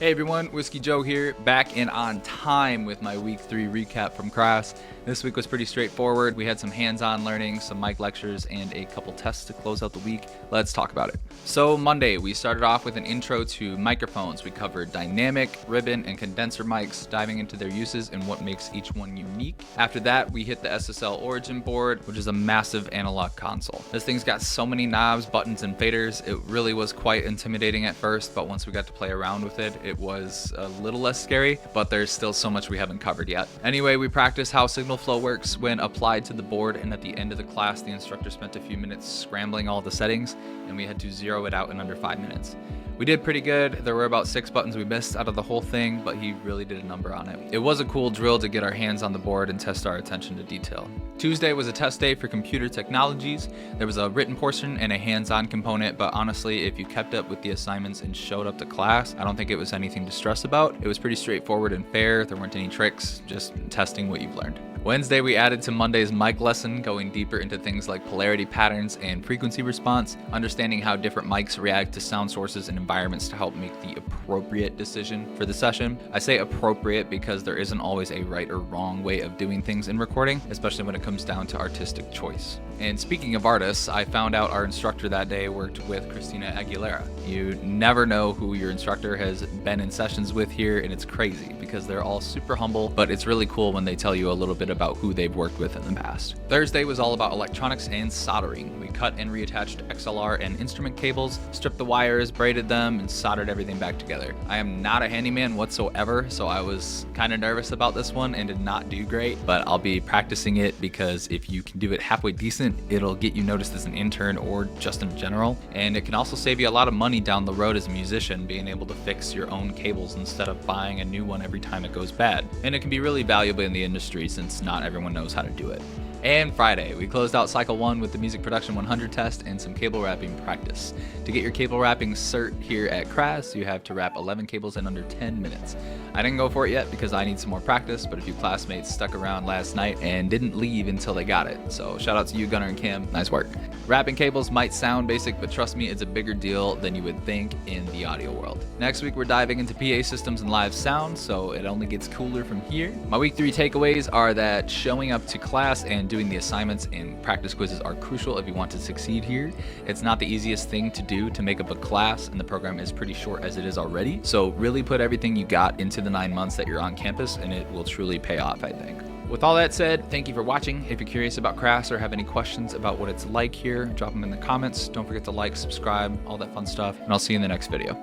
Hey everyone, Whiskey Joe here, back and on time with my week 3 recap from CRAS. This week was pretty straightforward. We had some hands-on learning, some mic lectures, and a couple tests to close out the week. Let's talk about it. So Monday, we started off with an intro to microphones. We covered dynamic, ribbon, and condenser mics, diving into their uses and what makes each one unique. After that, we hit the SSL Origin board, which is a massive analog console. This thing's got so many knobs, buttons, and faders. It really was quite intimidating at first, but once we got to play around with it, it was a little less scary, but there's still so much we haven't covered yet. Anyway, we practiced how signal flow works when applied to the board, and at the end of the class, the instructor spent a few minutes scrambling all the settings, and we had to zero it out in under 5 minutes. We did pretty good. There were about 6 buttons we missed out of the whole thing, but he really did a number on it. It was a cool drill to get our hands on the board and test our attention to detail. Tuesday was a test day for computer technologies. There was a written portion and a hands-on component, but honestly, if you kept up with the assignments and showed up to class, I don't think it was anything to stress about. It was pretty straightforward and fair. There weren't any tricks, just testing what you've learned. Wednesday, we added to Monday's mic lesson, going deeper into things like polarity patterns and frequency response, understanding how different mics react to sound sources and environments to help make the appropriate decision for the session. I say appropriate because there isn't always a right or wrong way of doing things in recording, especially when it comes down to artistic choice. And speaking of artists, I found out our instructor that day worked with Christina Aguilera. You never know who your instructor has been in sessions with here, and it's crazy because they're all super humble, but it's really cool when they tell you a little bit about who they've worked with in the past. Thursday was all about electronics and soldering. We cut and reattached XLR and instrument cables, stripped the wires, braided them, and soldered everything back together. I am not a handyman whatsoever, so I was kind of nervous about this one and did not do great, but I'll be practicing it because if you can do it halfway decent, it'll get you noticed as an intern or just in general, and it can also save you a lot of money down the road as a musician, being able to fix your own cables instead of buying a new one every time it goes bad. And it can be really valuable in the industry since not everyone knows how to do it. And Friday, we closed out Cycle 1 with the Music Production 100 test and some cable wrapping practice. To get your cable wrapping cert here at CRAS, you have to wrap 11 cables in under 10 minutes. I didn't go for it yet because I need some more practice, but a few classmates stuck around last night and didn't leave until they got it. So shout out to you, Gunnar and Kim. Nice work. Wrapping cables might sound basic, but trust me, it's a bigger deal than you would think in the audio world. Next week, we're diving into PA systems and live sound, so it only gets cooler from here. My week 3 takeaways are that showing up to class and doing the assignments and practice quizzes are crucial if you want to succeed here. It's not the easiest thing to do to make up a class, and the program is pretty short as it is already. So really put everything you got into the 9 months that you're on campus, and it will truly pay off, I think. With all that said, thank you for watching. If you're curious about CRAS or have any questions about what it's like here, drop them in the comments. Don't forget to like, subscribe, all that fun stuff, and I'll see you in the next video.